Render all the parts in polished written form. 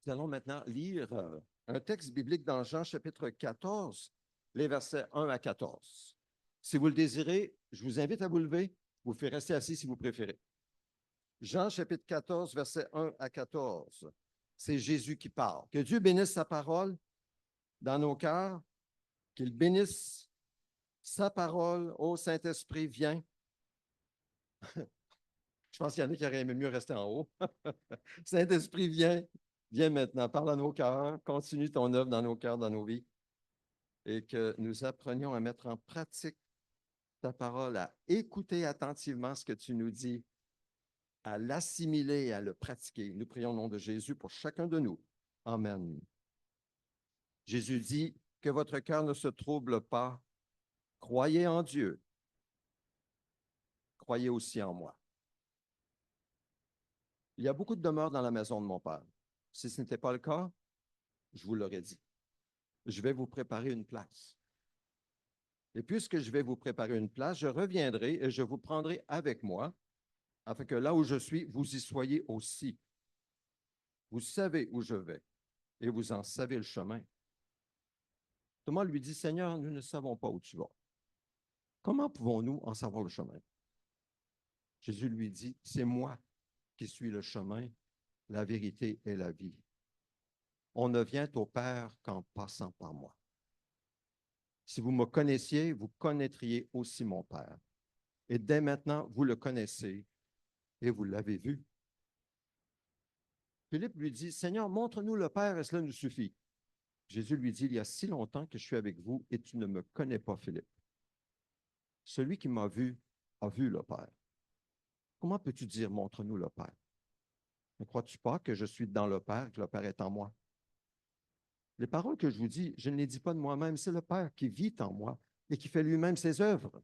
Nous allons maintenant lire un texte biblique dans Jean chapitre 14, les versets 1 à 14. Si vous le désirez, je vous invite à vous lever. Vous pouvez rester assis si vous préférez. Jean chapitre 14, versets 1 à 14. C'est Jésus qui parle. Que Dieu bénisse sa parole dans nos cœurs, qu'il bénisse sa parole. Ô Saint-Esprit, viens. Je pense qu'il y en a qui auraient aimé mieux rester en haut. Saint-Esprit, viens. Viens maintenant, parle à nos cœurs, continue ton œuvre dans nos cœurs, dans nos vies, et que nous apprenions à mettre en pratique ta parole, à écouter attentivement ce que tu nous dis, à l'assimiler, à le pratiquer. Nous prions au nom de Jésus pour chacun de nous. Amen. Jésus dit, que votre cœur ne se trouble pas. Croyez en Dieu. Croyez aussi en moi. Il y a beaucoup de demeures dans la maison de mon Père. Si ce n'était pas le cas, je vous l'aurais dit. Je vais vous préparer une place. Et puisque je vais vous préparer une place, je reviendrai et je vous prendrai avec moi, afin que là où je suis, vous y soyez aussi. Vous savez où je vais et vous en savez le chemin. Thomas lui dit, Seigneur, nous ne savons pas où tu vas. Comment pouvons-nous en savoir le chemin? Jésus lui dit, c'est moi qui suis le chemin, la vérité et la vie. On ne vient au Père qu'en passant par moi. Si vous me connaissiez, vous connaîtriez aussi mon Père. Et dès maintenant, vous le connaissez et vous l'avez vu. Philippe lui dit, Seigneur, montre-nous le Père et cela nous suffit. Jésus lui dit, il y a si longtemps que je suis avec vous et tu ne me connais pas, Philippe. Celui qui m'a vu a vu le Père. Comment peux-tu dire, montre-nous le Père? Ne crois-tu pas que je suis dans le Père, que le Père est en moi? Les paroles que je vous dis, je ne les dis pas de moi-même, c'est le Père qui vit en moi et qui fait lui-même ses œuvres.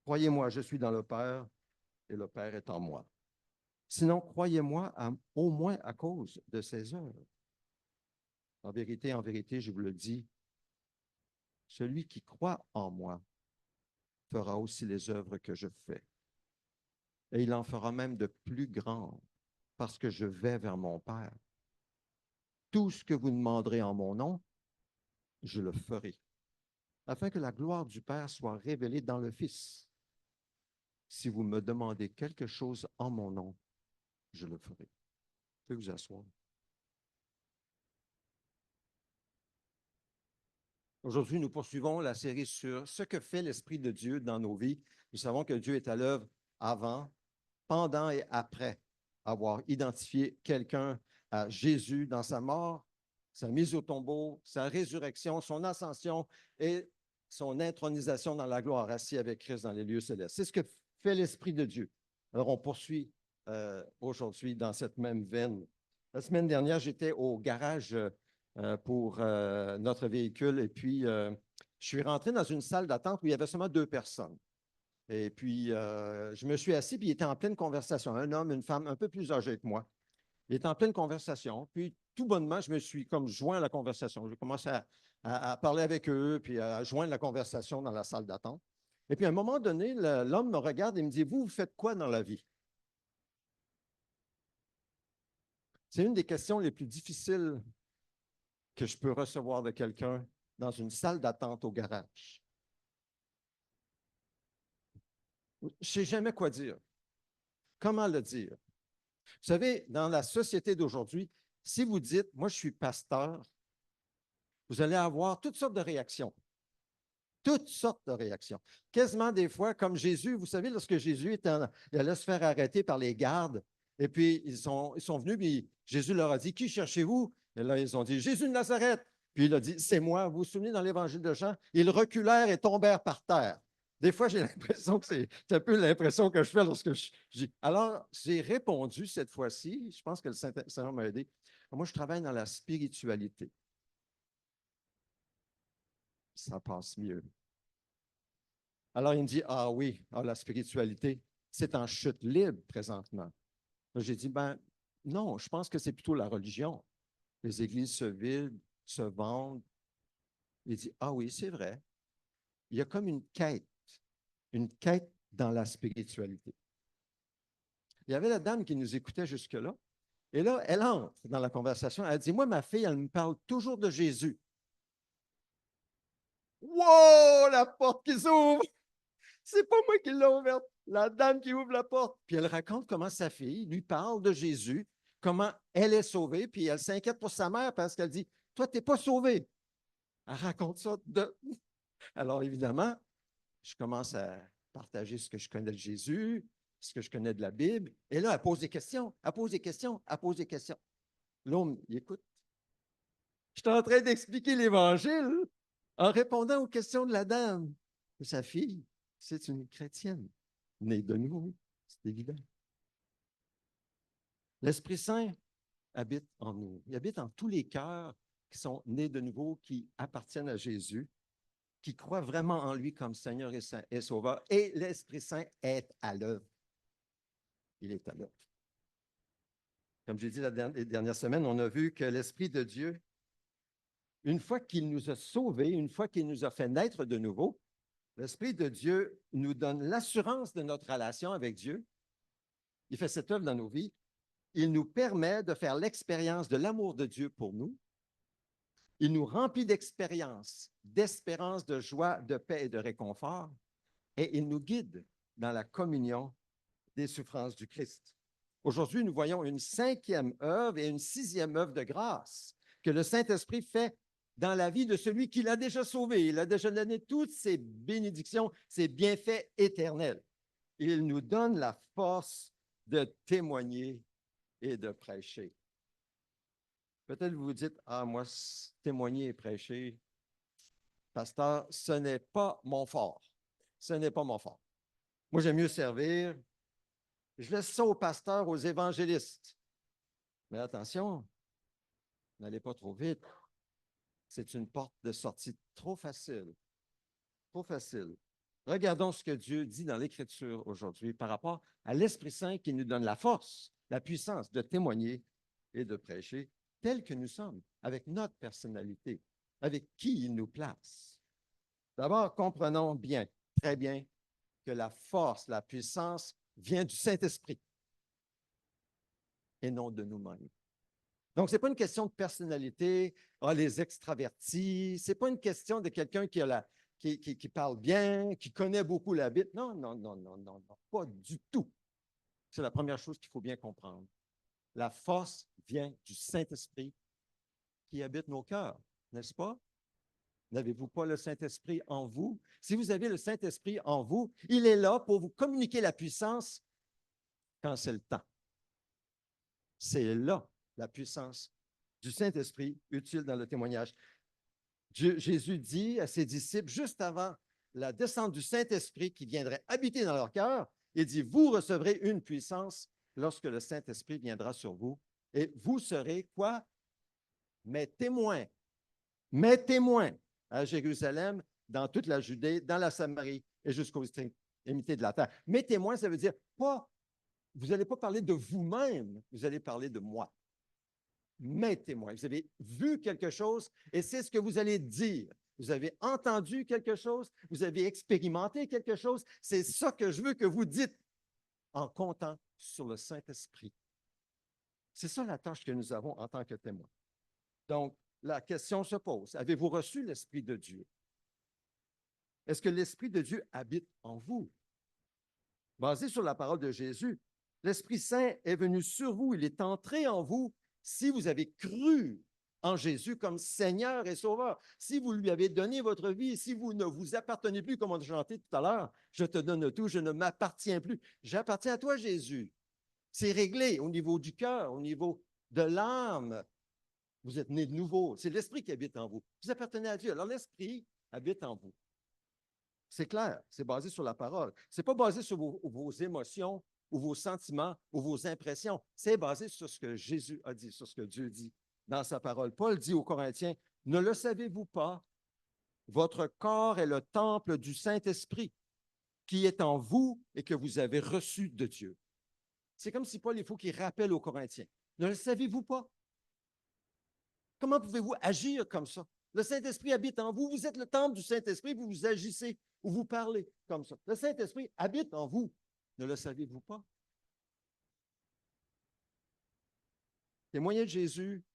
Croyez-moi, je suis dans le Père et le Père est en moi. Sinon, croyez-moi au moins à cause de ses œuvres. En vérité, je vous le dis, celui qui croit en moi fera aussi les œuvres que je fais. Et il en fera même de plus grandes, parce que je vais vers mon Père. Tout ce que vous demanderez en mon nom, je le ferai, afin que la gloire du Père soit révélée dans le Fils. Si vous me demandez quelque chose en mon nom, je le ferai. Vous pouvez vous asseoir. Aujourd'hui, nous poursuivons la série sur ce que fait l'Esprit de Dieu dans nos vies. Nous savons que Dieu est à l'œuvre avant, pendant et après avoir identifié quelqu'un à Jésus dans sa mort, sa mise au tombeau, sa résurrection, son ascension et son intronisation dans la gloire, assis avec Christ dans les lieux célestes. C'est ce que fait l'Esprit de Dieu. Alors, on poursuit aujourd'hui dans cette même veine. La semaine dernière, j'étais au garage pour notre véhicule et puis je suis rentré dans une salle d'attente où il y avait seulement 2 personnes. Et puis, je me suis assis, puis il était en pleine conversation. Un homme, une femme un peu plus âgée que moi. Il était en pleine conversation. Puis, tout bonnement, je me suis comme joint à la conversation. J'ai commencé à parler avec eux, puis à joindre la conversation dans la salle d'attente. Et puis, à un moment donné, l'homme me regarde et me dit, vous faites quoi dans la vie? C'est une des questions les plus difficiles que je peux recevoir de quelqu'un dans une salle d'attente au garage. Je ne sais jamais quoi dire. Comment le dire? Vous savez, dans la société d'aujourd'hui, si vous dites, moi, je suis pasteur, vous allez avoir toutes sortes de réactions. Toutes sortes de réactions. Quasiment des fois, comme Jésus, vous savez, lorsque Jésus il allait se faire arrêter par les gardes, et puis ils sont venus, puis Jésus leur a dit, qui cherchez-vous? Et là, ils ont dit, Jésus de Nazareth. Puis il a dit, c'est moi. Vous vous souvenez dans l'Évangile de Jean? Ils reculèrent et tombèrent par terre. Des fois, j'ai l'impression que c'est un peu l'impression que je fais lorsque je dis. Alors, j'ai répondu cette fois-ci, je pense que le Saint-Seigneur m'a aidé. Moi, je travaille dans la spiritualité. Ça passe mieux. Alors, il me dit, ah oui, la spiritualité, c'est en chute libre présentement. J'ai dit, ben non, je pense que c'est plutôt la religion. Les églises se vident, se vendent. Il dit, ah oui, c'est vrai. Il y a comme une quête dans la spiritualité. Il y avait la dame qui nous écoutait jusque-là, Et là, elle entre dans la conversation. Elle dit, moi, ma fille, elle me parle toujours de Jésus. Wow, la porte qui s'ouvre! C'est pas moi qui l'ai ouverte, la dame qui ouvre la porte. Puis elle raconte comment sa fille lui parle de Jésus, comment elle est sauvée, puis elle s'inquiète pour sa mère parce qu'elle dit, toi, tu n'es pas sauvé. Elle raconte ça. Alors évidemment, je commence à partager ce que je connais de Jésus, ce que je connais de la Bible. Et là, elle pose des questions, elle pose des questions, elle pose des questions. L'homme, il écoute. Je suis en train d'expliquer l'Évangile en répondant aux questions de la dame. Et sa fille, c'est une chrétienne, née de nouveau, c'est évident. L'Esprit Saint habite en nous. Il habite en tous les cœurs qui sont nés de nouveau, qui appartiennent à Jésus, qui croient vraiment en lui comme Seigneur et Sauveur. Et l'Esprit Saint est à l'œuvre. Il est à l'œuvre. Comme j'ai dit les dernières semaines, on a vu que l'Esprit de Dieu, une fois qu'il nous a sauvés, une fois qu'il nous a fait naître de nouveau, l'Esprit de Dieu nous donne l'assurance de notre relation avec Dieu. Il fait cette œuvre dans nos vies. Il nous permet de faire l'expérience de l'amour de Dieu pour nous. Il nous remplit d'expérience, d'espérance, de joie, de paix et de réconfort. Et il nous guide dans la communion des souffrances du Christ. Aujourd'hui, nous voyons une cinquième œuvre et une sixième œuvre de grâce que le Saint-Esprit fait dans la vie de celui qui l'a déjà sauvé. Il a déjà donné toutes ses bénédictions, ses bienfaits éternels. Il nous donne la force de témoigner et de prêcher. Peut-être vous vous dites, ah, moi, témoigner et prêcher, pasteur, ce n'est pas mon fort. Ce n'est pas mon fort. Moi, j'aime mieux servir. Je laisse ça aux pasteurs, aux évangélistes. Mais attention, n'allez pas trop vite. C'est une porte de sortie trop facile. Trop facile. Regardons ce que Dieu dit dans l'Écriture aujourd'hui par rapport à l'Esprit Saint qui nous donne la force, la puissance de témoigner et de prêcher tel que nous sommes, avec notre personnalité, avec qui il nous place. D'abord, comprenons bien, très bien, que la force, la puissance vient du Saint-Esprit et non de nous-mêmes. Donc, ce n'est pas une question de personnalité, les extravertis, ce n'est pas une question de quelqu'un qui parle bien, qui connaît beaucoup la Bible. Non, non, non, non, non, non, pas du tout. C'est la première chose qu'il faut bien comprendre. La force vient du Saint-Esprit qui habite nos cœurs, n'est-ce pas? N'avez-vous pas le Saint-Esprit en vous? Si vous avez le Saint-Esprit en vous, il est là pour vous communiquer la puissance quand c'est le temps. C'est là la puissance du Saint-Esprit utile dans le témoignage. Jésus dit à ses disciples, juste avant la descente du Saint-Esprit qui viendrait habiter dans leur cœur, il dit, vous recevrez une puissance lorsque le Saint-Esprit viendra sur vous et vous serez quoi? Mes témoins. Mes témoins à Jérusalem, dans toute la Judée, dans la Samarie et jusqu'aux extrémités de la terre. Mes témoins, ça veut dire pas, vous n'allez pas parler de vous-même, vous allez parler de moi. Mes témoins. Vous avez vu quelque chose et c'est ce que vous allez dire. Vous avez entendu quelque chose, vous avez expérimenté quelque chose. C'est ça que je veux que vous dites en comptant sur le Saint-Esprit. C'est ça la tâche que nous avons en tant que témoins. Donc, la question se pose, avez-vous reçu l'Esprit de Dieu? Est-ce que l'Esprit de Dieu habite en vous? Basé sur la parole de Jésus, l'Esprit Saint est venu sur vous, il est entré en vous si vous avez cru en Jésus comme Seigneur et Sauveur. Si vous lui avez donné votre vie, si vous ne vous appartenez plus, comme on a chanté tout à l'heure, je te donne tout, je ne m'appartiens plus. J'appartiens à toi, Jésus. C'est réglé au niveau du cœur, au niveau de l'âme. Vous êtes né de nouveau. C'est l'Esprit qui habite en vous. Vous appartenez à Dieu. Alors l'Esprit habite en vous. C'est clair, c'est basé sur la parole. Ce n'est pas basé sur vos émotions ou vos sentiments ou vos impressions. C'est basé sur ce que Jésus a dit, sur ce que Dieu dit dans sa parole. Paul dit aux Corinthiens, ne le savez-vous pas, votre corps est le temple du Saint-Esprit qui est en vous et que vous avez reçu de Dieu. C'est comme si Paul, il faut qu'il rappelle aux Corinthiens, ne le savez-vous pas? Comment pouvez-vous agir comme ça? Le Saint-Esprit habite en vous, vous êtes le temple du Saint-Esprit, vous agissez ou vous parlez comme ça. Le Saint-Esprit habite en vous. Ne le saviez-vous pas? Témoigner de Jésus,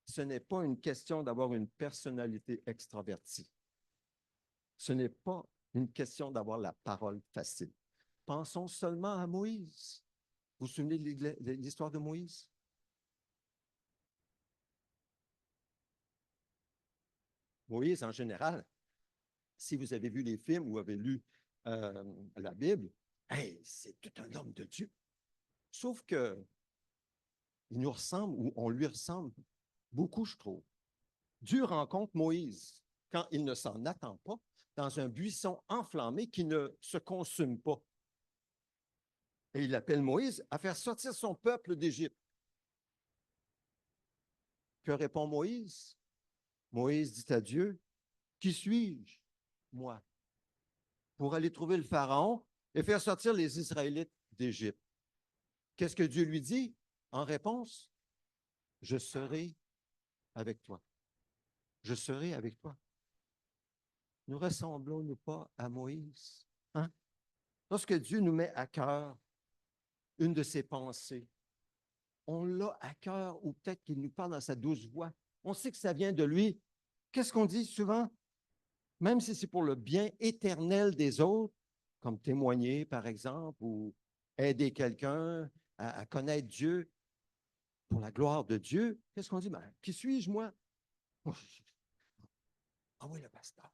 ce n'est pas une question d'avoir une personnalité extravertie. Ce n'est pas une question d'avoir la parole facile. Pensons seulement à Moïse. Vous vous souvenez de l'histoire de Moïse? Moïse, en général, si vous avez vu les films ou avez lu la Bible, hey, c'est tout un homme de Dieu. Sauf que il nous ressemble ou on lui ressemble beaucoup, je trouve. Dieu rencontre Moïse quand il ne s'en attend pas dans un buisson enflammé qui ne se consume pas. Et il appelle Moïse à faire sortir son peuple d'Égypte. Que répond Moïse? Moïse dit à Dieu, qui suis-je, moi, pour aller trouver le Pharaon et faire sortir les Israélites d'Égypte? Qu'est-ce que Dieu lui dit en réponse? Je serai avec toi. Je serai avec toi. Ne ressemblons-nous pas à Moïse? Hein? Lorsque Dieu nous met à cœur une de ses pensées, on l'a à cœur ou peut-être qu'il nous parle dans sa douce voix. On sait que ça vient de lui. Qu'est-ce qu'on dit souvent? Même si c'est pour le bien éternel des autres, comme témoigner, par exemple, ou aider quelqu'un à connaître Dieu pour la gloire de Dieu, qu'est-ce qu'on dit? Ben, qui suis-je, moi? Envoie le pasteur.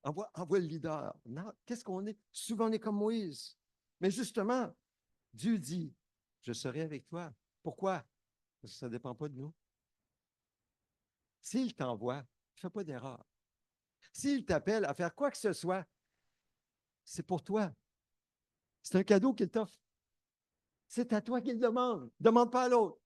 Envoie le leader. Non, qu'est-ce qu'on est? Souvent, on est comme Moïse. Mais justement, Dieu dit, je serai avec toi. Pourquoi? Parce que ça ne dépend pas de nous. S'il t'envoie, ne fais pas d'erreur. S'il t'appelle à faire quoi que ce soit, c'est pour toi. C'est un cadeau qu'il t'offre. C'est à toi qu'il demande. Demande pas à l'autre.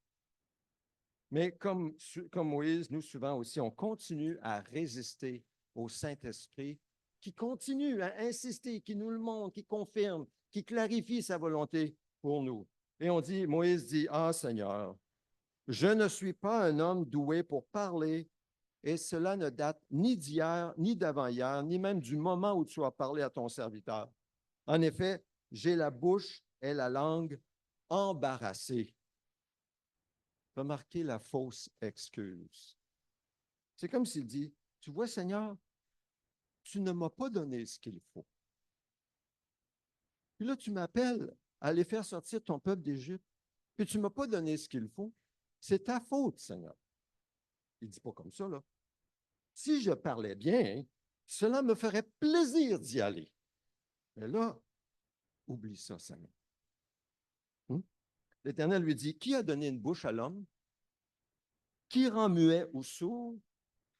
Mais comme Moïse, nous, souvent aussi, on continue à résister au Saint-Esprit qui continue à insister, qui nous le montre, qui confirme, qui clarifie sa volonté pour nous. Et Moïse dit, ah Seigneur, je ne suis pas un homme doué pour parler et cela ne date ni d'hier, ni d'avant-hier, ni même du moment où tu as parlé à ton serviteur. En effet, j'ai la bouche et la langue embarrassées. Remarquez la fausse excuse. C'est comme s'il dit, tu vois Seigneur, tu ne m'as pas donné ce qu'il faut. Puis là, tu m'appelles à aller faire sortir ton peuple d'Égypte, puis tu ne m'as pas donné ce qu'il faut. C'est ta faute, Seigneur. Il ne dit pas comme ça, là. Si je parlais bien, cela me ferait plaisir d'y aller. Mais là, oublie ça, Seigneur. L'Éternel lui dit, qui a donné une bouche à l'homme? Qui rend muet ou sourd?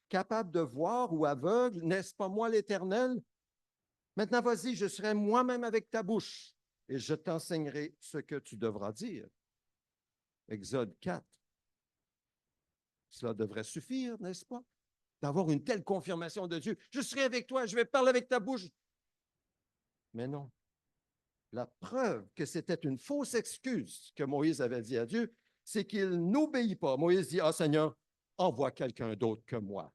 Capable de voir ou aveugle? N'est-ce pas moi, l'Éternel? Maintenant, vas-y, je serai moi-même avec ta bouche et je t'enseignerai ce que tu devras dire. Exode 4. Cela devrait suffire, n'est-ce pas? D'avoir une telle confirmation de Dieu. Je serai avec toi, je vais parler avec ta bouche. Mais non. La preuve que c'était une fausse excuse que Moïse avait dit à Dieu, c'est qu'il n'obéit pas. Moïse dit, ah Seigneur, envoie quelqu'un d'autre que moi.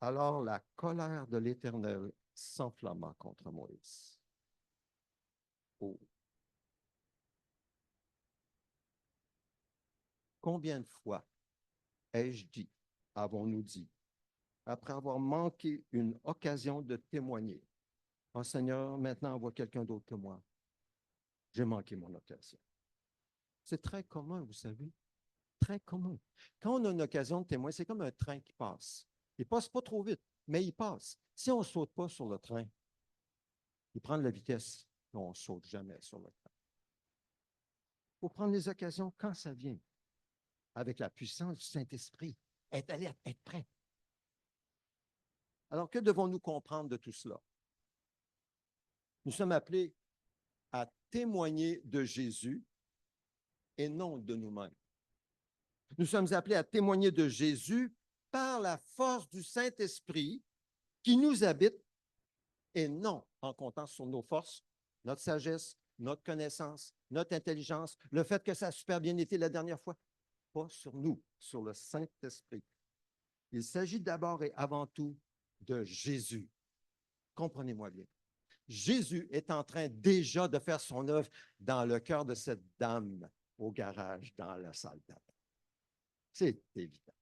Alors la colère de l'Éternel s'enflamma contre Moïse. Oh. Combien de fois ai-je dit, avons-nous dit, après avoir manqué une occasion de témoigner, oh Seigneur, maintenant envoie quelqu'un d'autre que moi. J'ai manqué mon occasion. C'est très commun, vous savez, très commun. Quand on a une occasion de témoigner, c'est comme un train qui passe. Il ne passe pas trop vite, mais il passe. Si on ne saute pas sur le train, il prend de la vitesse, mais on ne saute jamais sur le train. Il faut prendre les occasions quand ça vient, avec la puissance du Saint-Esprit, être alerte, être prêt. Alors, que devons-nous comprendre de tout cela? Nous sommes appelés à témoigner de Jésus et non de nous-mêmes. Nous sommes appelés à témoigner de Jésus par la force du Saint-Esprit qui nous habite et non en comptant sur nos forces, notre sagesse, notre connaissance, notre intelligence, le fait que ça a super bien été la dernière fois. Pas sur nous, sur le Saint-Esprit. Il s'agit d'abord et avant tout de Jésus. Comprenez-moi bien. Jésus est en train déjà de faire son œuvre dans le cœur de cette dame au garage dans la salle d'attente. C'est évident.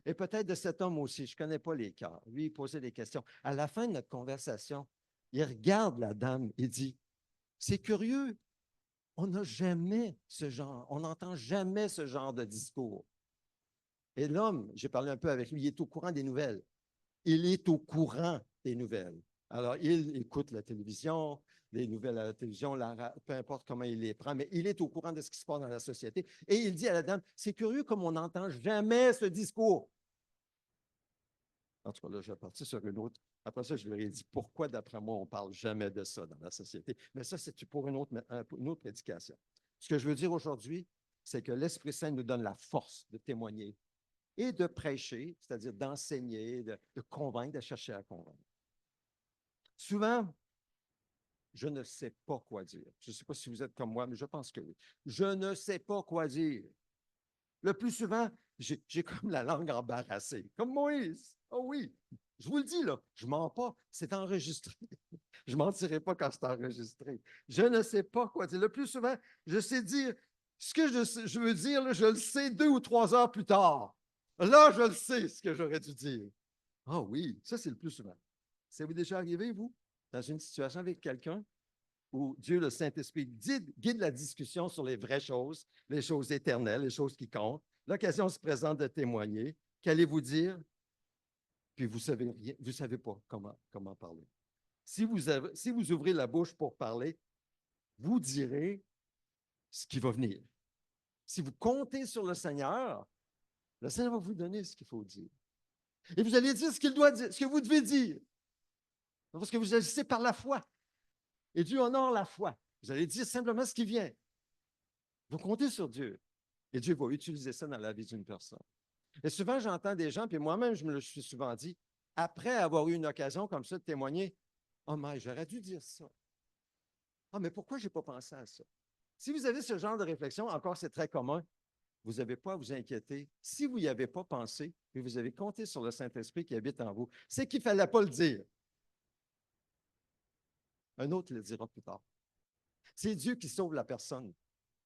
Et peut-être de cet homme aussi, je ne connais pas les cœurs. Lui, il posait des questions. À la fin de notre conversation, il regarde la dame et dit, c'est curieux, on n'a jamais ce genre, on n'entend jamais ce genre de discours. Et l'homme, j'ai parlé un peu avec lui, il est au courant des nouvelles. Il est au courant des nouvelles. Alors, il écoute la télévision, les nouvelles à la télévision, peu importe comment il les prend, mais il est au courant de ce qui se passe dans la société. Et il dit à la dame, c'est curieux comme on n'entend jamais ce discours. En tout cas, là, je vais partir sur une autre. Après ça, je lui ai dit, pourquoi, d'après moi, on ne parle jamais de ça dans la société? Mais ça, c'est pour une autre prédication. Ce que je veux dire aujourd'hui, c'est que l'Esprit Saint nous donne la force de témoigner et de prêcher, c'est-à-dire d'enseigner, de convaincre, de chercher à convaincre. Souvent, je ne sais pas quoi dire. Je ne sais pas si vous êtes comme moi, mais je pense que oui. Je ne sais pas quoi dire. Le plus souvent, j'ai comme la langue embarrassée, comme Moïse. Oh oui, je vous le dis, là, je ne mens pas, c'est enregistré. Je ne mentirai pas quand c'est enregistré. Je ne sais pas quoi dire. Le plus souvent, je sais dire ce que je veux dire, là, je le sais 2 ou 3 heures plus tard. Là, je le sais ce que j'aurais dû dire. Ah oui, ça, c'est le plus souvent. Ça vous est déjà arrivé, vous, dans une situation avec quelqu'un où Dieu, le Saint-Esprit, guide la discussion sur les vraies choses, les choses éternelles, les choses qui comptent. L'occasion se présente de témoigner. Qu'allez-vous dire? Puis vous ne savez pas comment parler. Si vous ouvrez la bouche pour parler, vous direz ce qui va venir. Si vous comptez sur le Seigneur va vous donner ce qu'il faut dire. Et vous allez dire ce qu'il doit dire, ce que vous devez dire. Parce que vous agissez par la foi. Et Dieu honore la foi. Vous allez dire simplement ce qui vient. Vous comptez sur Dieu. Et Dieu va utiliser ça dans la vie d'une personne. Et souvent, j'entends des gens, puis moi-même, je me le suis souvent dit, après avoir eu une occasion comme ça de témoigner, oh mais j'aurais dû dire ça. Ah, mais pourquoi je n'ai pas pensé à ça? Si vous avez ce genre de réflexion, encore c'est très commun, vous n'avez pas à vous inquiéter. Si vous n'y avez pas pensé, et vous avez compté sur le Saint-Esprit qui habite en vous, c'est qu'il ne fallait pas le dire. Un autre le dira plus tard. C'est Dieu qui sauve la personne.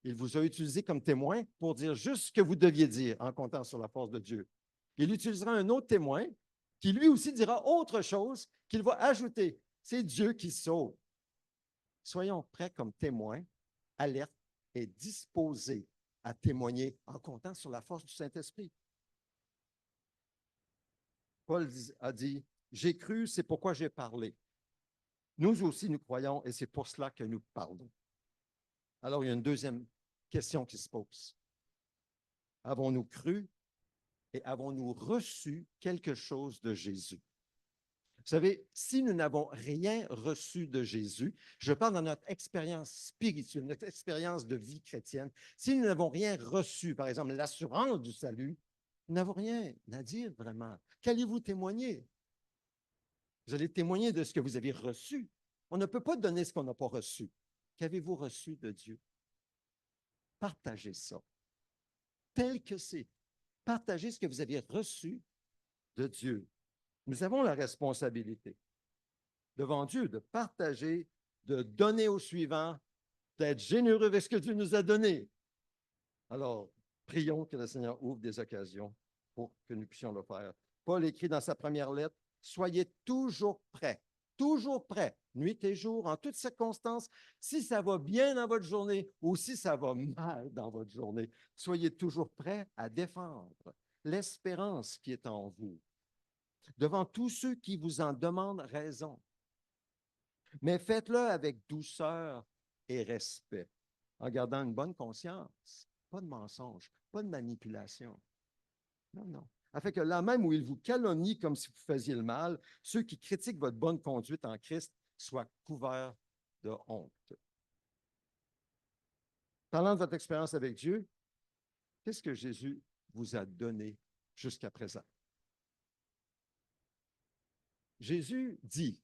Il vous a utilisé comme témoin pour dire juste ce que vous deviez dire en comptant sur la force de Dieu. Il utilisera un autre témoin qui lui aussi dira autre chose qu'il va ajouter. C'est Dieu qui sauve. Soyons prêts comme témoins, alertes et disposés à témoigner en comptant sur la force du Saint-Esprit. Paul a dit, j'ai cru, c'est pourquoi j'ai parlé. Nous aussi, nous croyons et c'est pour cela que nous parlons. Alors, il y a une deuxième question qui se pose. Avons-nous cru et avons-nous reçu quelque chose de Jésus? Vous savez, si nous n'avons rien reçu de Jésus, je parle dans notre expérience spirituelle, notre expérience de vie chrétienne, si nous n'avons rien reçu, par exemple l'assurance du salut, nous n'avons rien à dire vraiment. Qu'allez-vous témoigner? Vous allez témoigner de ce que vous avez reçu. On ne peut pas donner ce qu'on n'a pas reçu. Qu'avez-vous reçu de Dieu? Partagez ça. Tel que c'est. Partagez ce que vous avez reçu de Dieu. Nous avons la responsabilité devant Dieu de partager, de donner au suivant, d'être généreux avec ce que Dieu nous a donné. Alors, prions que le Seigneur ouvre des occasions pour que nous puissions le faire. Paul écrit dans sa première lettre, « Soyez toujours prêts, nuit et jour, en toutes circonstances, si ça va bien dans votre journée ou si ça va mal dans votre journée, soyez toujours prêts à défendre l'espérance qui est en vous, devant tous ceux qui vous en demandent raison. Mais faites-le avec douceur et respect, en gardant une bonne conscience, pas de mensonge, pas de manipulation. Non, non. Afin que là même où ils vous calomnient comme si vous faisiez le mal, ceux qui critiquent votre bonne conduite en Christ soient couverts de honte. Parlant de votre expérience avec Dieu, qu'est-ce que Jésus vous a donné jusqu'à présent? Jésus dit,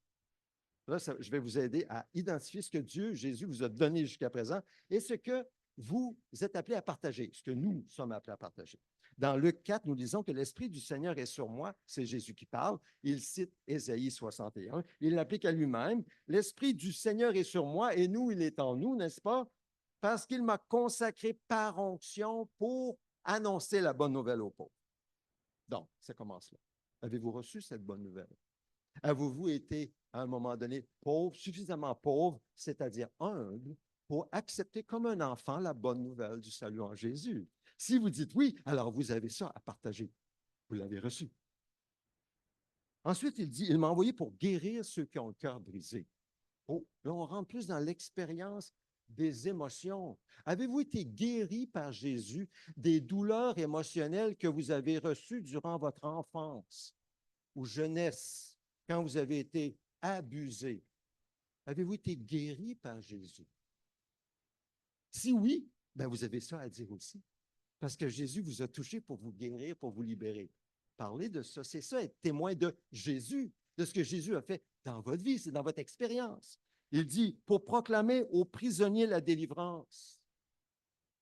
là, je vais vous aider à identifier ce que Jésus vous a donné jusqu'à présent et ce que vous êtes appelés à partager, ce que nous sommes appelés à partager. Dans Luc 4, nous lisons que l'Esprit du Seigneur est sur moi. C'est Jésus qui parle. Il cite Ésaïe 61. Il l'applique à lui-même. L'Esprit du Seigneur est sur moi et nous, il est en nous, n'est-ce pas? parce qu'il m'a consacré par onction pour annoncer la bonne nouvelle aux pauvres. Donc, ça commence là. Avez-vous reçu cette bonne nouvelle? Avez-vous été, à un moment donné, pauvre, suffisamment pauvre, c'est-à-dire humble, pour accepter comme un enfant la bonne nouvelle du salut en Jésus? Si vous dites oui, alors vous avez ça à partager. Vous l'avez reçu. Ensuite, il dit, il m'a envoyé pour guérir ceux qui ont le cœur brisé. Oh, là, on rentre plus dans l'expérience des émotions. Avez-vous été guéri par Jésus des douleurs émotionnelles que vous avez reçues durant votre enfance ou jeunesse, quand vous avez été abusé? Avez-vous été guéri par Jésus? Si oui, ben vous avez ça à dire aussi. Parce que Jésus vous a touché pour vous guérir, pour vous libérer. Parlez de ça. C'est ça, être témoin de Jésus, de ce que Jésus a fait dans votre vie, c'est dans votre expérience. Il dit, pour proclamer aux prisonniers la délivrance.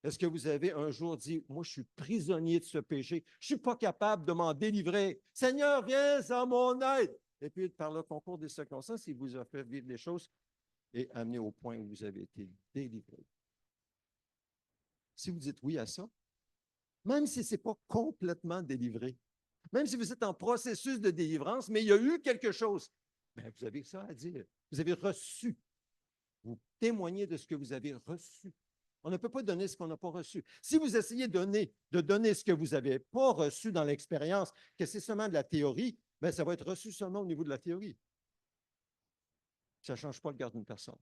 Est-ce que vous avez un jour dit, moi, je suis prisonnier de ce péché, je ne suis pas capable de m'en délivrer. Seigneur, viens à mon aide. Et puis, par le concours des circonstances, il vous a fait vivre des choses et amener au point où vous avez été délivré. Si vous dites oui à ça, même si ce n'est pas complètement délivré, même si vous êtes en processus de délivrance, mais il y a eu quelque chose, bien, vous avez ça à dire. Vous avez reçu. Vous témoignez de ce que vous avez reçu. On ne peut pas donner ce qu'on n'a pas reçu. Si vous essayez de donner ce que vous n'avez pas reçu dans l'expérience, que c'est seulement de la théorie, bien, ça va être reçu seulement au niveau de la théorie. Ça ne change pas le cœur d'une personne.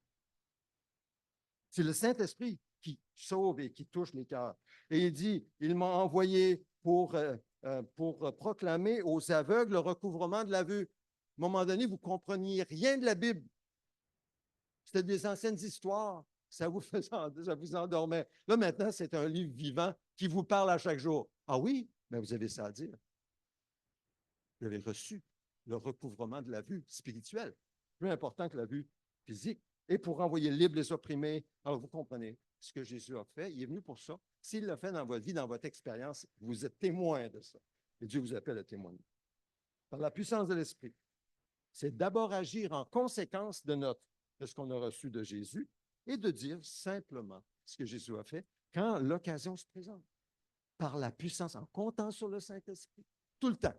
C'est le Saint-Esprit qui sauve et qui touche les cœurs. Et il dit, il m'a envoyé pour proclamer aux aveugles le recouvrement de la vue. À un moment donné, vous ne compreniez rien de la Bible. C'était des anciennes histoires. Ça vous endormait. Là, maintenant, c'est un livre vivant qui vous parle à chaque jour. Ah oui? Bien, vous avez ça à dire. Vous avez reçu le recouvrement de la vue spirituelle, plus important que la vue physique. Et pour renvoyer libre les opprimés. Alors, vous comprenez ce que Jésus a fait. Il est venu pour ça. S'il l'a fait dans votre vie, dans votre expérience, vous êtes témoin de ça. Et Dieu vous appelle à témoigner. Par la puissance de l'Esprit, c'est d'abord agir en conséquence de ce qu'on a reçu de Jésus et de dire simplement ce que Jésus a fait quand l'occasion se présente. Par la puissance, en comptant sur le Saint-Esprit, tout le temps.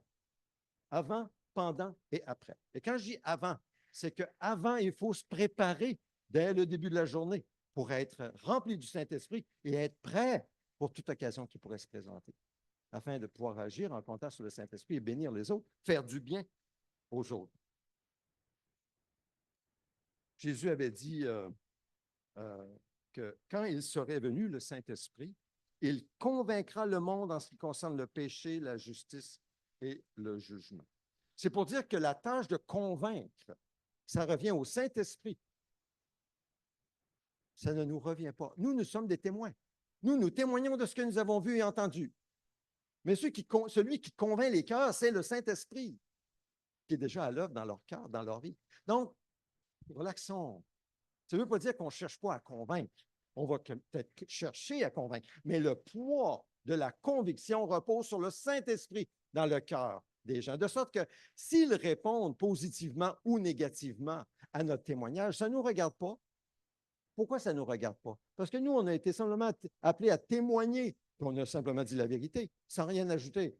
Avant, pendant et après. Et quand je dis avant, c'est qu'avant, il faut se préparer dès le début de la journée pour être rempli du Saint-Esprit et être prêt pour toute occasion qui pourrait se présenter, afin de pouvoir agir en comptant sur le Saint-Esprit et bénir les autres, faire du bien aux autres. Jésus avait dit que quand il serait venu, le Saint-Esprit, il convaincra le monde en ce qui concerne le péché, la justice et le jugement. C'est pour dire que la tâche de convaincre, ça revient au Saint-Esprit. Ça ne nous revient pas. Nous, nous sommes des témoins. Nous témoignons de ce que nous avons vu et entendu. Mais celui qui convainc les cœurs, c'est le Saint-Esprit qui est déjà à l'œuvre dans leur cœur, dans leur vie. Donc, relaxons. Ça ne veut pas dire qu'on ne cherche pas à convaincre. On va peut-être chercher à convaincre, mais le poids de la conviction repose sur le Saint-Esprit dans le cœur des gens. De sorte que s'ils répondent positivement ou négativement à notre témoignage, ça ne nous regarde pas. Pourquoi ça ne nous regarde pas? Parce que nous, on a été simplement appelés à témoigner. On a simplement dit la vérité, sans rien ajouter.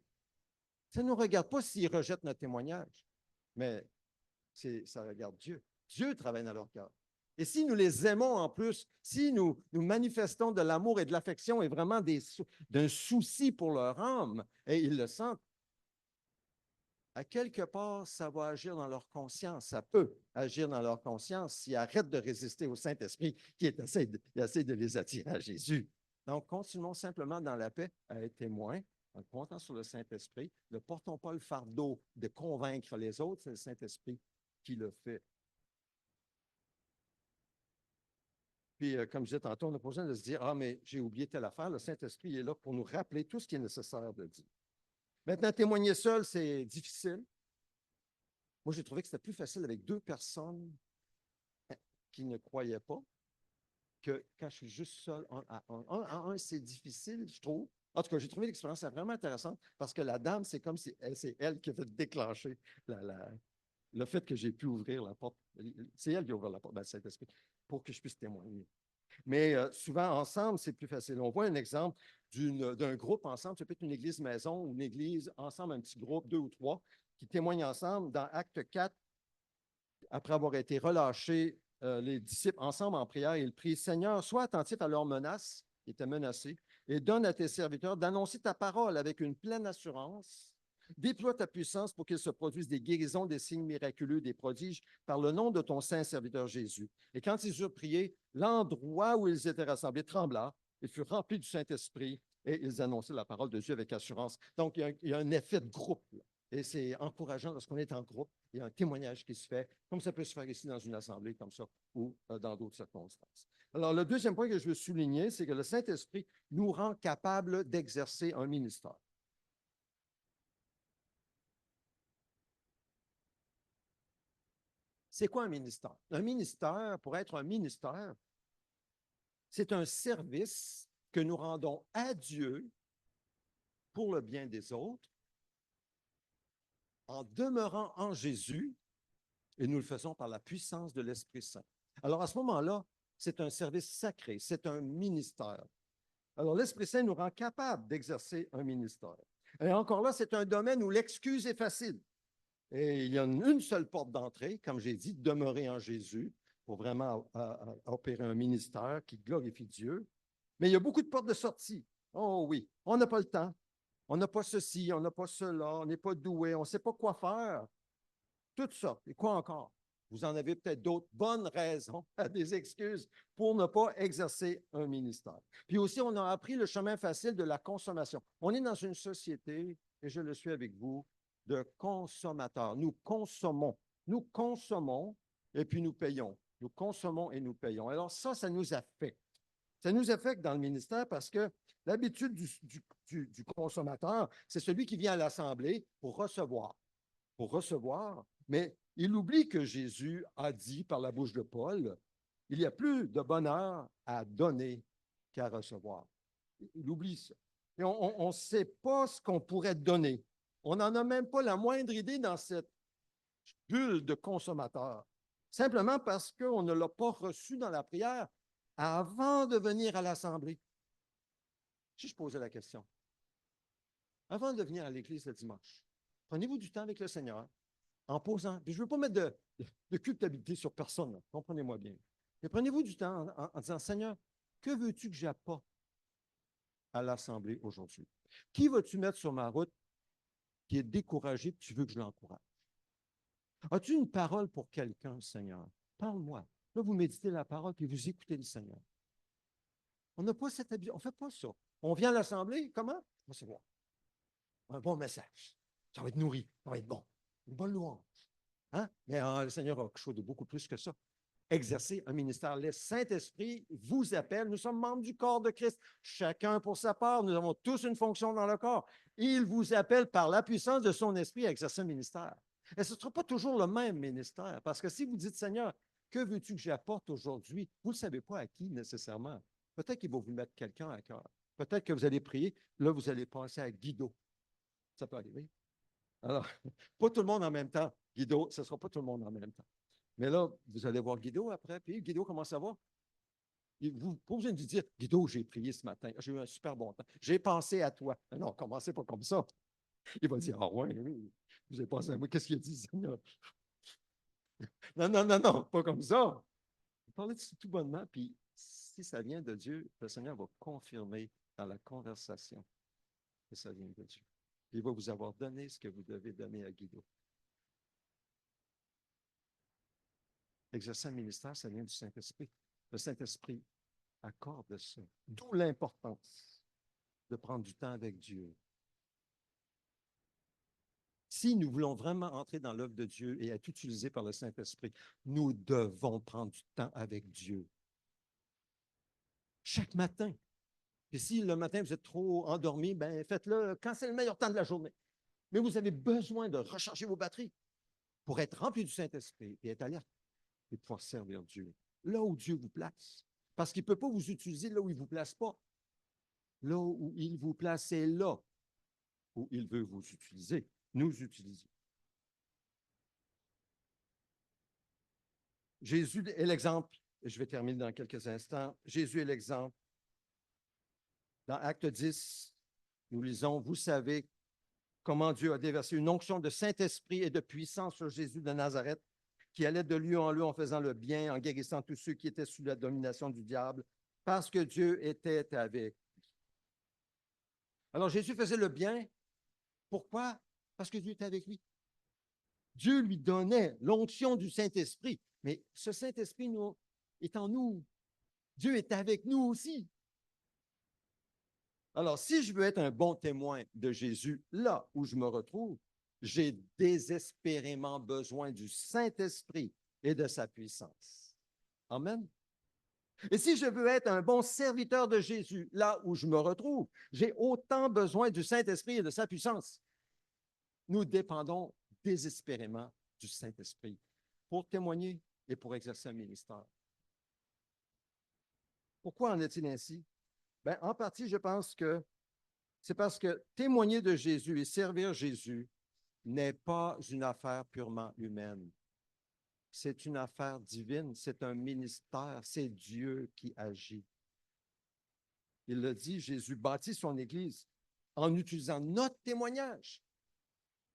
Ça ne nous regarde pas s'ils rejettent notre témoignage, mais ça regarde Dieu. Dieu travaille dans leur cœur. Et si nous les aimons en plus, si nous manifestons de l'amour et de l'affection et vraiment d'un souci pour leur âme, et ils le sentent, à quelque part, ça va agir dans leur conscience. Ça peut agir dans leur conscience s'ils arrêtent de résister au Saint-Esprit qui essaie de les attirer à Jésus. Donc, continuons simplement dans la paix à être témoins en comptant sur le Saint-Esprit. Ne portons pas le fardeau de convaincre les autres, c'est le Saint-Esprit qui le fait. Puis, comme je disais tantôt, on n'a pas besoin de se dire, ah, mais j'ai oublié telle affaire. Le Saint-Esprit est là pour nous rappeler tout ce qui est nécessaire de dire. Maintenant, témoigner seul, c'est difficile. Moi, j'ai trouvé que c'était plus facile avec deux personnes qui ne croyaient pas que quand je suis juste seul, un à un. Un à un, c'est difficile, je trouve. En tout cas, j'ai trouvé l'expérience vraiment intéressante parce que la dame, c'est comme si c'est elle qui a fait déclencher le fait que j'ai pu ouvrir la porte. C'est elle qui a ouvert la porte, le Saint-Esprit, pour que je puisse témoigner. Mais souvent, ensemble, c'est plus facile. On voit un exemple d'un groupe ensemble. Ça peut être une église maison ou une église ensemble, un petit groupe, 2 ou 3, qui témoignent ensemble. Dans Acte 4, après avoir été relâchés, les disciples ensemble en prière, ils prient, Seigneur, sois attentif à leurs menaces, ils étaient menacés, et donne à tes serviteurs d'annoncer ta parole avec une pleine assurance. Déploie ta puissance pour qu'il se produise des guérisons, des signes miraculeux, des prodiges par le nom de ton saint serviteur Jésus. Et quand ils eurent prié, l'endroit où ils étaient rassemblés trembla, ils furent remplis du Saint-Esprit et ils annonçaient la parole de Dieu avec assurance. Donc, il y a un effet de groupe, là. Et c'est encourageant lorsqu'on est en groupe. Il y a un témoignage qui se fait, comme ça peut se faire ici dans une assemblée comme ça ou dans d'autres circonstances. Alors, le deuxième point que je veux souligner, c'est que le Saint-Esprit nous rend capables d'exercer un ministère. C'est quoi un ministère? Un ministère, pour être un ministère, c'est un service que nous rendons à Dieu pour le bien des autres, en demeurant en Jésus, et nous le faisons par la puissance de l'Esprit Saint. Alors, à ce moment-là, c'est un service sacré, c'est un ministère. Alors, l'Esprit Saint nous rend capables d'exercer un ministère. Et encore là, c'est un domaine où l'excuse est facile. Et il y a une seule porte d'entrée, comme j'ai dit, demeurer en Jésus pour vraiment opérer un ministère qui glorifie Dieu. Mais il y a beaucoup de portes de sortie. Oh oui, on n'a pas le temps. On n'a pas ceci, on n'a pas cela, on n'est pas doué, on ne sait pas quoi faire. Toutes sortes. Et quoi encore? Vous en avez peut-être d'autres bonnes raisons, des excuses pour ne pas exercer un ministère. Puis aussi, on a appris le chemin facile de la consommation. On est dans une société, et je le suis avec vous, de consommateurs. Nous consommons et puis nous payons. Nous consommons et nous payons. Alors ça nous affecte. Ça nous affecte dans le ministère parce que l'habitude du consommateur, c'est celui qui vient à l'Assemblée pour recevoir, mais il oublie que Jésus a dit par la bouche de Paul, il y a plus de bonheur à donner qu'à recevoir. Il oublie ça. Et on ne sait pas ce qu'on pourrait donner. On n'en a même pas la moindre idée dans cette bulle de consommateur. Simplement parce qu'on ne l'a pas reçu dans la prière avant de venir à l'Assemblée. Si je posais la question, avant de venir à l'Église le dimanche, prenez-vous du temps avec le Seigneur en posant. Puis je ne veux pas mettre de culpabilité sur personne, comprenez-moi bien. Mais prenez-vous du temps en disant, Seigneur, que veux-tu que j'apporte à l'Assemblée aujourd'hui? Qui vas-tu mettre sur ma route qui est découragé et tu veux que je l'encourage? As-tu une parole pour quelqu'un, Seigneur? Parle-moi. Là, vous méditez la parole puis vous écoutez le Seigneur. On n'a pas cette habitude, on ne fait pas ça. On vient à l'Assemblée, comment? Recevoir un bon message. Ça va être nourri, ça va être bon. Une bonne louange. Hein? Mais le Seigneur a quelque chose de beaucoup plus que ça. Exercer un ministère. Le Saint-Esprit vous appelle. Nous sommes membres du corps de Christ. Chacun pour sa part. Nous avons tous une fonction dans le corps. Il vous appelle par la puissance de son esprit à exercer un ministère. Et ce ne sera pas toujours le même ministère. Parce que si vous dites, Seigneur, que veux-tu que j'apporte aujourd'hui? Vous ne savez pas à qui nécessairement. Peut-être qu'il va vous mettre quelqu'un à cœur. Peut-être que vous allez prier. Là, vous allez penser à Guido. Ça peut arriver. Alors, pas tout le monde en même temps. Guido, ce ne sera pas tout le monde en même temps. Mais là, vous allez voir Guido après. Puis Guido, comment ça va? Vous pas besoin de lui dire, Guido, j'ai prié ce matin. J'ai eu un super bon temps. J'ai pensé à toi. Non, commencez pas comme ça. Il va dire, ah ouais, oui, vous avez pensé à moi. Qu'est-ce qu'il a dit, Seigneur? Non, non, non, non, pas comme ça. Parlez de tout bonnement, puis si ça vient de Dieu, le Seigneur va confirmer dans la conversation que ça vient de Dieu. Il va vous avoir donné ce que vous devez donner à Guido. Exercer un ministère, ça vient du Saint-Esprit. Le Saint-Esprit accorde ça. D'où l'importance de prendre du temps avec Dieu. Si nous voulons vraiment entrer dans l'œuvre de Dieu et être utilisés par le Saint-Esprit, nous devons prendre du temps avec Dieu. Chaque matin. Et si le matin vous êtes trop endormi, ben faites-le quand c'est le meilleur temps de la journée. Mais vous avez besoin de recharger vos batteries pour être rempli du Saint-Esprit et être alerte et pouvoir servir Dieu. Là où Dieu vous place. Parce qu'il ne peut pas vous utiliser là où il ne vous place pas. Là où il vous place, c'est là où il veut vous utiliser, nous utiliser. Jésus est l'exemple Et je vais terminer dans quelques instants. Jésus est l'exemple. Dans Acte 10, nous lisons, vous savez comment Dieu a déversé une onction de Saint-Esprit et de puissance sur Jésus de Nazareth, qui allait de lieu en lieu en faisant le bien, en guérissant tous ceux qui étaient sous la domination du diable, parce que Dieu était avec lui. Alors Jésus faisait le bien. Pourquoi? Parce que Dieu était avec lui. Dieu lui donnait l'onction du Saint-Esprit. Mais ce Saint-Esprit est en nous. Dieu est avec nous aussi. Alors, si je veux être un bon témoin de Jésus là où je me retrouve, j'ai désespérément besoin du Saint-Esprit et de sa puissance. Amen. Et si je veux être un bon serviteur de Jésus là où je me retrouve, j'ai autant besoin du Saint-Esprit et de sa puissance. Nous dépendons désespérément du Saint-Esprit pour témoigner et pour exercer un ministère. Pourquoi en est-il ainsi? Bien, en partie, je pense que c'est parce que témoigner de Jésus et servir Jésus n'est pas une affaire purement humaine. C'est une affaire divine, c'est un ministère, c'est Dieu qui agit. Il le dit, Jésus bâtit son Église en utilisant notre témoignage.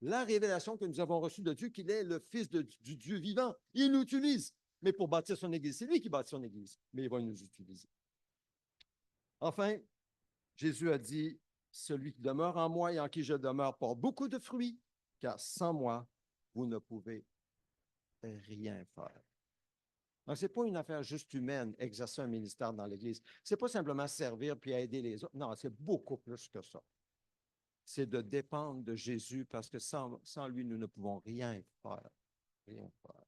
La révélation que nous avons reçue de Dieu, qu'il est le Fils du Dieu vivant. Il nous utilise, mais pour bâtir son Église. C'est lui qui bâtit son Église, mais il va nous utiliser. Enfin, Jésus a dit, celui qui demeure en moi et en qui je demeure porte beaucoup de fruits, car sans moi, vous ne pouvez rien faire. Donc, ce n'est pas une affaire juste humaine, exercer un ministère dans l'Église. Ce n'est pas simplement servir puis aider les autres. Non, c'est beaucoup plus que ça. C'est de dépendre de Jésus parce que sans lui, nous ne pouvons rien faire. Rien faire.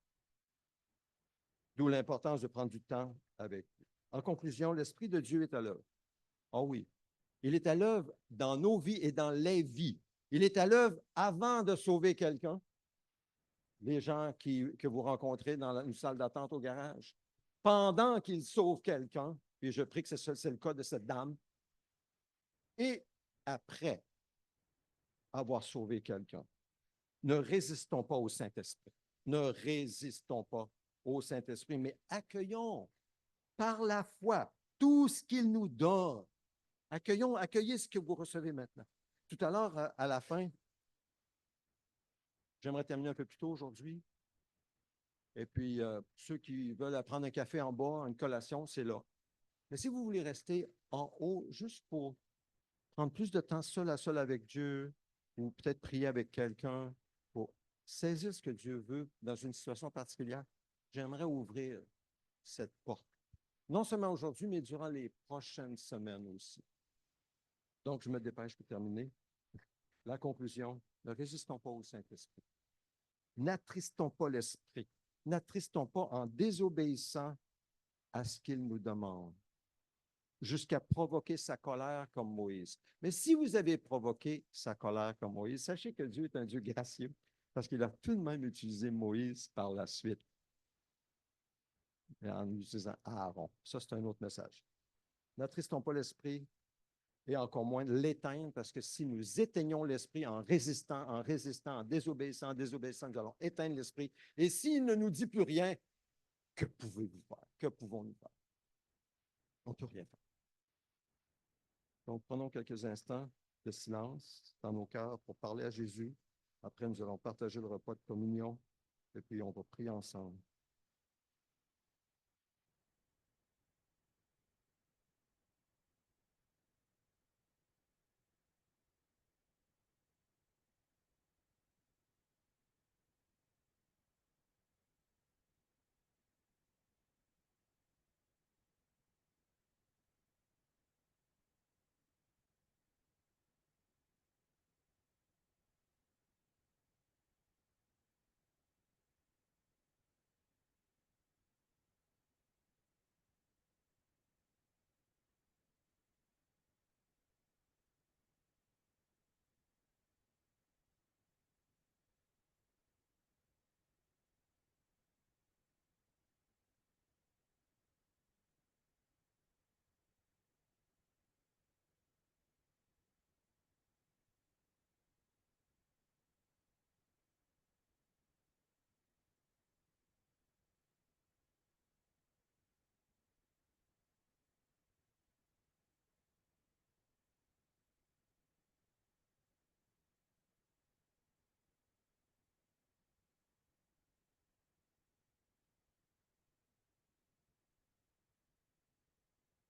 D'où l'importance de prendre du temps avec lui. En conclusion, l'Esprit de Dieu est à l'œuvre. Oh oui, il est à l'œuvre dans nos vies et dans les vies. Il est à l'œuvre avant de sauver quelqu'un. Les gens que vous rencontrez dans une salle d'attente au garage. Pendant qu'ils sauvent quelqu'un, puis je prie que c'est le cas de cette dame, et après avoir sauvé quelqu'un. Ne résistons pas au Saint-Esprit. Ne résistons pas au Saint-Esprit, mais accueillons par la foi tout ce qu'il nous donne. Accueillez ce que vous recevez maintenant. Tout à l'heure, à la fin, j'aimerais terminer un peu plus tôt aujourd'hui. Et puis, ceux qui veulent prendre un café en bas, une collation, c'est là. Mais si vous voulez rester en haut, juste pour prendre plus de temps seul à seul avec Dieu, ou peut-être prier avec quelqu'un, pour saisir ce que Dieu veut dans une situation particulière, j'aimerais ouvrir cette porte. Non seulement aujourd'hui, mais durant les prochaines semaines aussi. Donc, je me dépêche pour terminer. La conclusion, ne résistons pas au Saint-Esprit. N'attristons pas l'Esprit. N'attristons pas en désobéissant à ce qu'il nous demande, jusqu'à provoquer sa colère comme Moïse. Mais si vous avez provoqué sa colère comme Moïse, sachez que Dieu est un Dieu gracieux, parce qu'il a tout de même utilisé Moïse par la suite, en utilisant Aaron. Ça, c'est un autre message. N'attristons pas l'Esprit, et encore moins l'éteindre, parce que si nous éteignons l'Esprit en résistant, en désobéissant, nous allons éteindre l'Esprit. Et s'il ne nous dit plus rien, que pouvez-vous faire? Que pouvons-nous faire? On ne peut rien faire. Donc, prenons quelques instants de silence dans nos cœurs pour parler à Jésus. Après, nous allons partager le repas de communion et puis on va prier ensemble.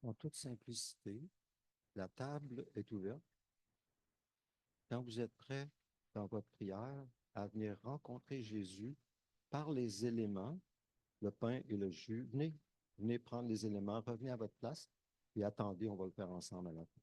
En toute simplicité, la table est ouverte. Quand vous êtes prêts dans votre prière à venir rencontrer Jésus par les éléments, le pain et le jus, venez prendre les éléments, revenez à votre place et attendez, on va le faire ensemble à la fin.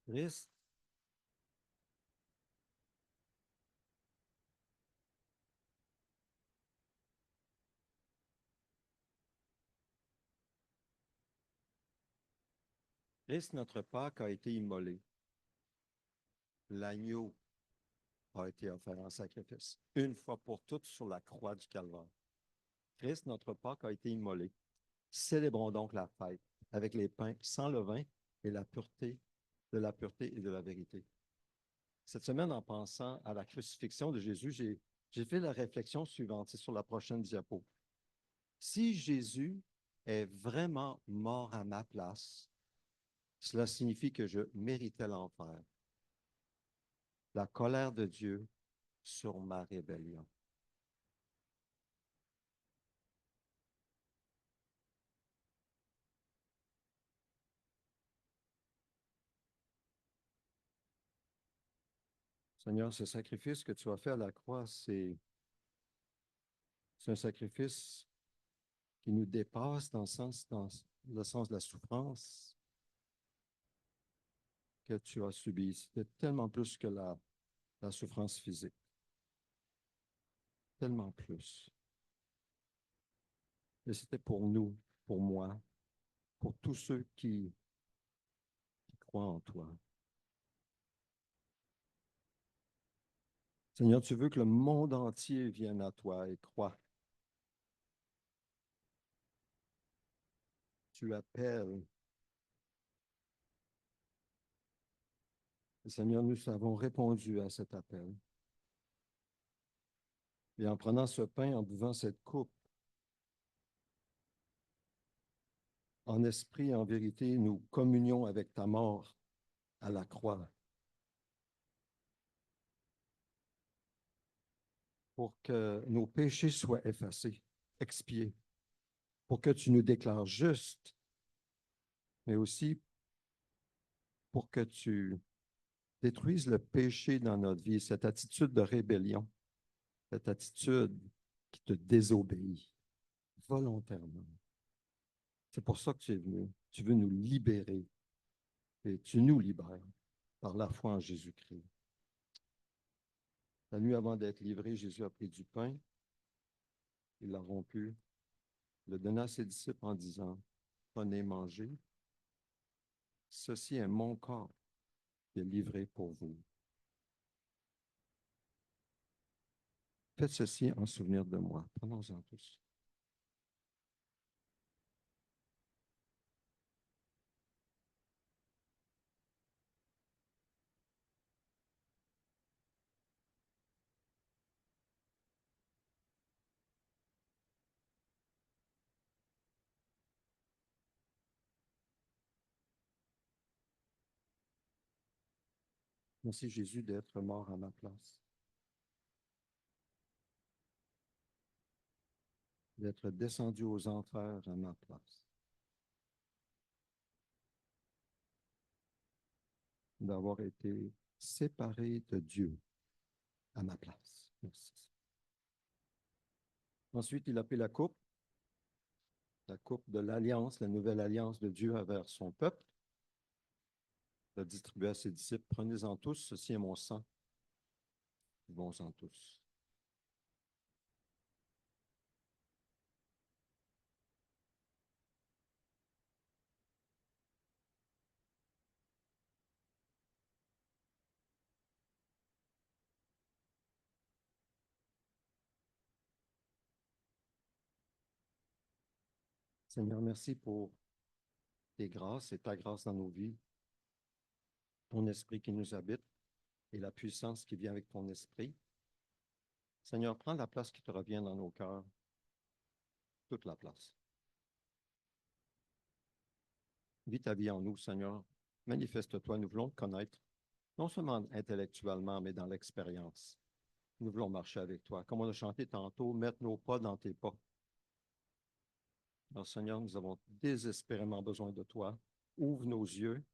Christ, Christ, notre Pâque a été immolé. L'agneau a été offert en sacrifice, une fois pour toutes sur la croix du Calvaire. Christ, notre Pâque, a été immolé. Célébrons donc la fête avec les pains sans levain et la pureté, de la pureté et de la vérité. Cette semaine, en pensant à la crucifixion de Jésus, j'ai fait la réflexion suivante, c'est sur la prochaine diapo. Si Jésus est vraiment mort à ma place, cela signifie que je méritais l'enfer, la colère de Dieu sur ma rébellion. Seigneur, ce sacrifice que tu as fait à la croix, c'est un sacrifice qui nous dépasse dans le sens de la souffrance que tu as subie. C'était tellement plus que la souffrance physique, tellement plus. Et c'était pour nous, pour moi, pour tous ceux qui croient en toi. Seigneur, tu veux que le monde entier vienne à toi et croie. Tu appelles. Et Seigneur, nous avons répondu à cet appel. Et en prenant ce pain, en buvant cette coupe, en esprit et en vérité, nous communions avec ta mort à la croix pour que nos péchés soient effacés, expiés, pour que tu nous déclares justes, mais aussi pour que tu détruises le péché dans notre vie, cette attitude de rébellion, cette attitude te désobéis volontairement. C'est pour ça que tu es venu. Tu veux nous libérer et tu nous libères par la foi en Jésus-Christ. La nuit avant d'être livré, Jésus a pris du pain, il l'a rompu, le donna à ses disciples en disant, prenez, mangez, ceci est mon corps qui est livré pour vous. Faites ceci en souvenir de moi. Prenons-en tous. Merci Jésus d'être mort à ma place, d'être descendu aux enfers à ma place, d'avoir été séparé de Dieu à ma place. Merci. Ensuite, il a pris la coupe de l'alliance, la nouvelle alliance de Dieu envers son peuple, l'a distribué à ses disciples. Prenez-en tous, ceci est mon sang. Buvons-en tous. Seigneur, merci pour tes grâces et ta grâce dans nos vies, ton esprit qui nous habite et la puissance qui vient avec ton esprit. Seigneur, prends la place qui te revient dans nos cœurs, toute la place. Vis ta vie en nous, Seigneur. Manifeste-toi, nous voulons te connaître, non seulement intellectuellement, mais dans l'expérience. Nous voulons marcher avec toi. Comme on a chanté tantôt, mettre nos pas dans tes pas. Alors, Seigneur, nous avons désespérément besoin de toi. Ouvre nos yeux,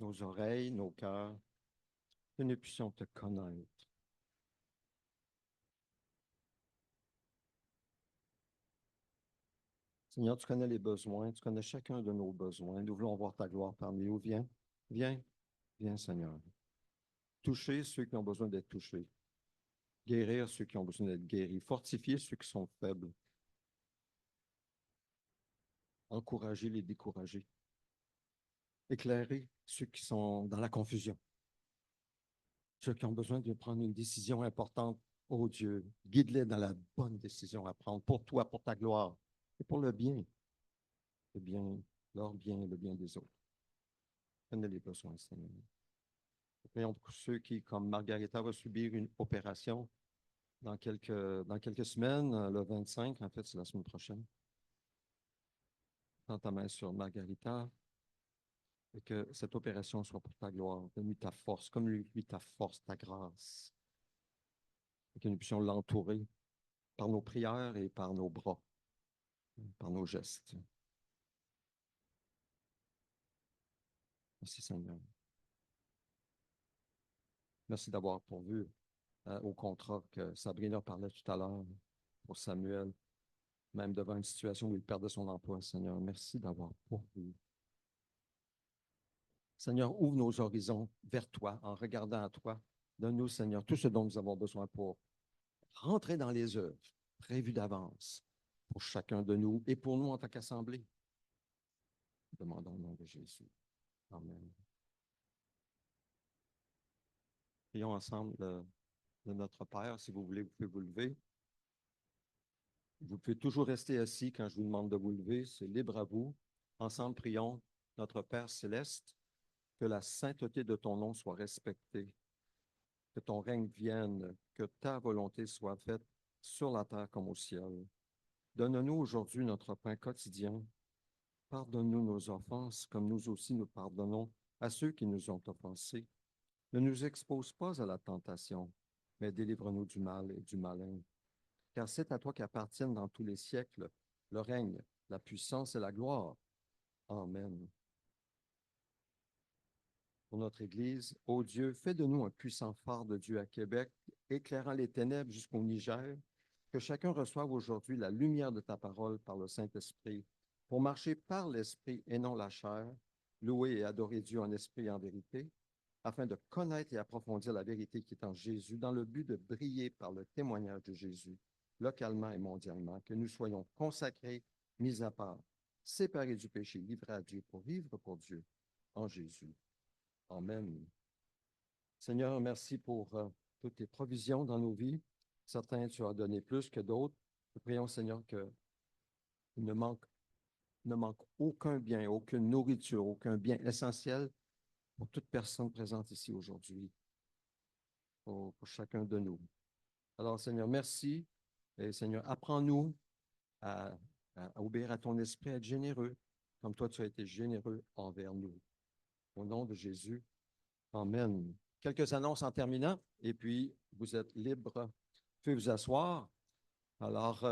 nos oreilles, nos cœurs, que nous puissions te connaître. Seigneur, tu connais les besoins, tu connais chacun de nos besoins. Nous voulons voir ta gloire parmi nous. Viens, viens, viens, Seigneur. Toucher ceux qui ont besoin d'être touchés. Guérir ceux qui ont besoin d'être guéris. Fortifier ceux qui sont faibles. Encourager les découragés. Éclairer ceux qui sont dans la confusion. Ceux qui ont besoin de prendre une décision importante. Oh Dieu, guide-les dans la bonne décision à prendre pour toi, pour ta gloire et pour le bien, leur bien et le bien des autres. Connais les besoins, Seigneur. Prions pour ceux qui, comme Margarita, va subir une opération dans quelques semaines, le 25, en fait, c'est la semaine prochaine. Tends ta main sur Margarita et que cette opération soit pour ta gloire. Donne-lui ta force, comme lui ta force, ta grâce. Et que nous puissions l'entourer par nos prières et par nos bras, par nos gestes. Merci, Seigneur. Merci d'avoir pourvu au contrat que Sabrina parlait tout à l'heure pour Samuel, même devant une situation où il perdait son emploi, Seigneur. Merci d'avoir pourvu. Seigneur, ouvre nos horizons vers toi en regardant à toi. Donne-nous, Seigneur, tout ce dont nous avons besoin pour rentrer dans les œuvres prévues d'avance pour chacun de nous et pour nous en tant qu'assemblée. Demandons au nom de Jésus. Amen. Prions ensemble de notre Père. Si vous voulez, vous pouvez vous lever. Vous pouvez toujours rester assis quand je vous demande de vous lever. C'est libre à vous. Ensemble, prions. Notre Père céleste, que la sainteté de ton nom soit respectée, que ton règne vienne, que ta volonté soit faite sur la terre comme au ciel. Donne-nous aujourd'hui notre pain quotidien. Pardonne-nous nos offenses, comme nous aussi nous pardonnons à ceux qui nous ont offensés. Ne nous expose pas à la tentation, mais délivre-nous du mal et du malin. Car c'est à toi qu'appartiennent dans tous les siècles le règne, la puissance et la gloire. Amen. Pour notre Église, ô Dieu, fais de nous un puissant phare de Dieu à Québec, éclairant les ténèbres jusqu'au Niger, Que chacun reçoive aujourd'hui la lumière de ta parole par le Saint-Esprit, pour marcher par l'Esprit et non la chair, louer et adorer Dieu en esprit et en vérité, afin de connaître et approfondir la vérité qui est en Jésus, dans le but de briller par le témoignage de Jésus, localement et mondialement, que nous soyons consacrés, mis à part, séparés du péché, livrés à Dieu pour vivre pour Dieu en Jésus. Amen. Seigneur, merci pour toutes tes provisions dans nos vies. Certains, tu as donné plus que d'autres. Nous prions, Seigneur, qu'il ne manque aucun bien, aucune nourriture, aucun bien essentiel pour toute personne présente ici aujourd'hui, pour chacun de nous. Alors, Seigneur, merci. Et Seigneur, apprends-nous à, à obéir à ton esprit, à être généreux, comme toi, tu as été généreux envers nous. Au nom de Jésus, amen. Quelques annonces en terminant, et puis vous êtes libres. Vous pouvez vous asseoir. Alors,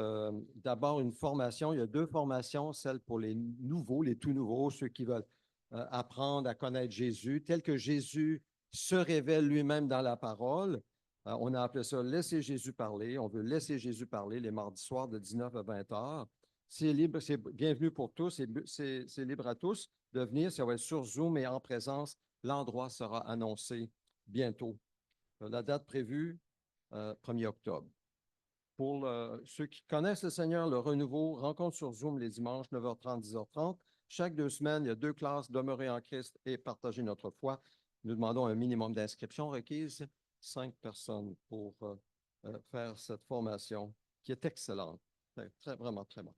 d'abord, une formation. Il y a deux formations, celle pour les nouveaux, les tout nouveaux, ceux qui veulent apprendre à connaître Jésus, tel que Jésus se révèle lui-même dans la parole. On a appelé ça « Laissez Jésus parler ». On veut laisser Jésus parler les mardis soirs de 19 à 20 heures. C'est libre, c'est bienvenu pour tous, c'est libre à tous de venir. Ça va être sur Zoom et en présence. L'endroit sera annoncé bientôt. La date prévue, 1er octobre. Pour ceux qui connaissent le Seigneur, le renouveau, rencontre sur Zoom les dimanches, 9h30, 10h30. Chaque 2 semaines, il y a 2 classes, demeurer en Christ et partager notre foi. Nous demandons un minimum d'inscription requise, 5 personnes pour faire cette formation qui est excellente. Vraiment très bon.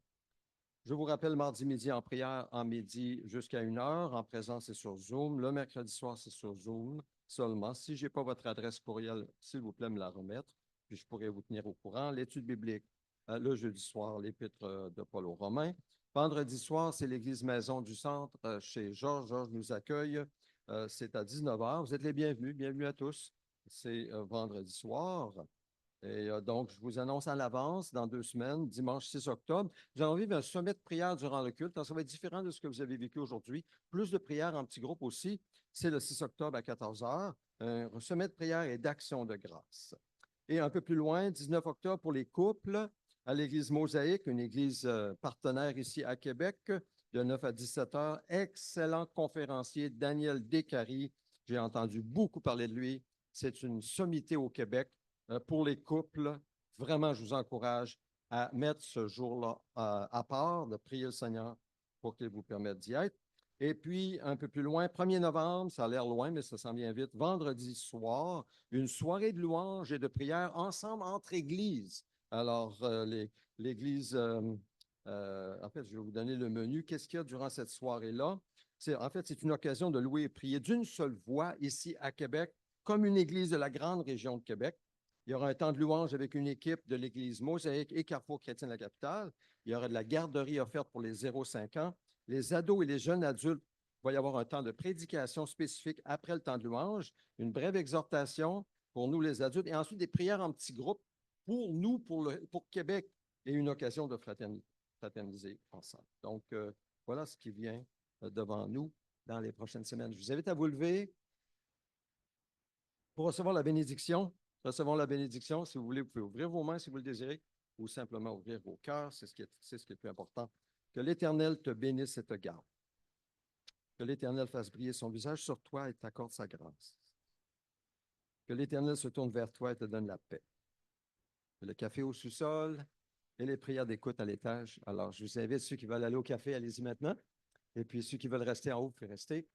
Je vous rappelle, mardi midi en prière, en midi jusqu'à 1h, en présence et sur Zoom. Le mercredi soir, c'est sur Zoom seulement. Si je n'ai pas votre adresse courriel, s'il vous plaît, me la remettre, puis je pourrai vous tenir au courant. L'étude biblique, le jeudi soir, l'épître de Paul aux Romains. Vendredi soir, c'est l'Église Maison du Centre chez Georges. Georges nous accueille. C'est à 19h. Vous êtes les bienvenus. Bienvenue à tous. C'est vendredi soir. Et donc, je vous annonce à l'avance, dans 2 semaines, dimanche 6 octobre, nous allons vivre un sommet de prière durant le culte. Alors, ça va être différent de ce que vous avez vécu aujourd'hui. Plus de prières en petits groupes aussi. C'est le 6 octobre à 14h. Un sommet de prière et d'action de grâce. Et un peu plus loin, 19 octobre pour les couples, à l'Église Mosaïque, une église partenaire ici à Québec, de 9 à 17 heures. Excellent conférencier, Daniel Descaries. J'ai entendu beaucoup parler de lui. C'est une sommité au Québec. Pour les couples, vraiment, je vous encourage à mettre ce jour-là à part, de prier le Seigneur pour qu'il vous permette d'y être. Et puis, un peu plus loin, 1er novembre, ça a l'air loin, mais ça s'en vient vite, vendredi soir, une soirée de louange et de prière ensemble entre églises. Alors, l'église, en fait, je vais vous donner le menu. Qu'est-ce qu'il y a durant cette soirée-là? En fait, c'est une occasion de louer et prier d'une seule voix ici à Québec, comme une église de la grande région de Québec. Il y aura un temps de louange avec une équipe de l'Église Mosaïque et Carrefour Chrétien de la capitale. Il y aura de la garderie offerte pour les 0-5 ans. Les ados et les jeunes adultes, il va y avoir un temps de prédication spécifique après le temps de louange, une brève exhortation pour nous les adultes et ensuite des prières en petits groupes pour nous, pour Québec et une occasion de fraterniser ensemble. Donc, voilà ce qui vient devant nous dans les prochaines semaines. Je vous invite à vous lever pour recevoir la bénédiction. Recevons la bénédiction. Si vous voulez, vous pouvez ouvrir vos mains si vous le désirez ou simplement ouvrir vos cœurs. C'est ce qui est le plus important. Que l'Éternel te bénisse et te garde. Que l'Éternel fasse briller son visage sur toi et t'accorde sa grâce. Que l'Éternel se tourne vers toi et te donne la paix. Le café au sous-sol et les prières d'écoute à l'étage. Alors, je vous invite, ceux qui veulent aller au café, allez-y maintenant. Et puis, ceux qui veulent rester en haut, vous pouvez rester.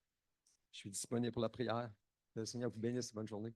Je suis disponible pour la prière. Que le Seigneur vous bénisse. Bonne journée.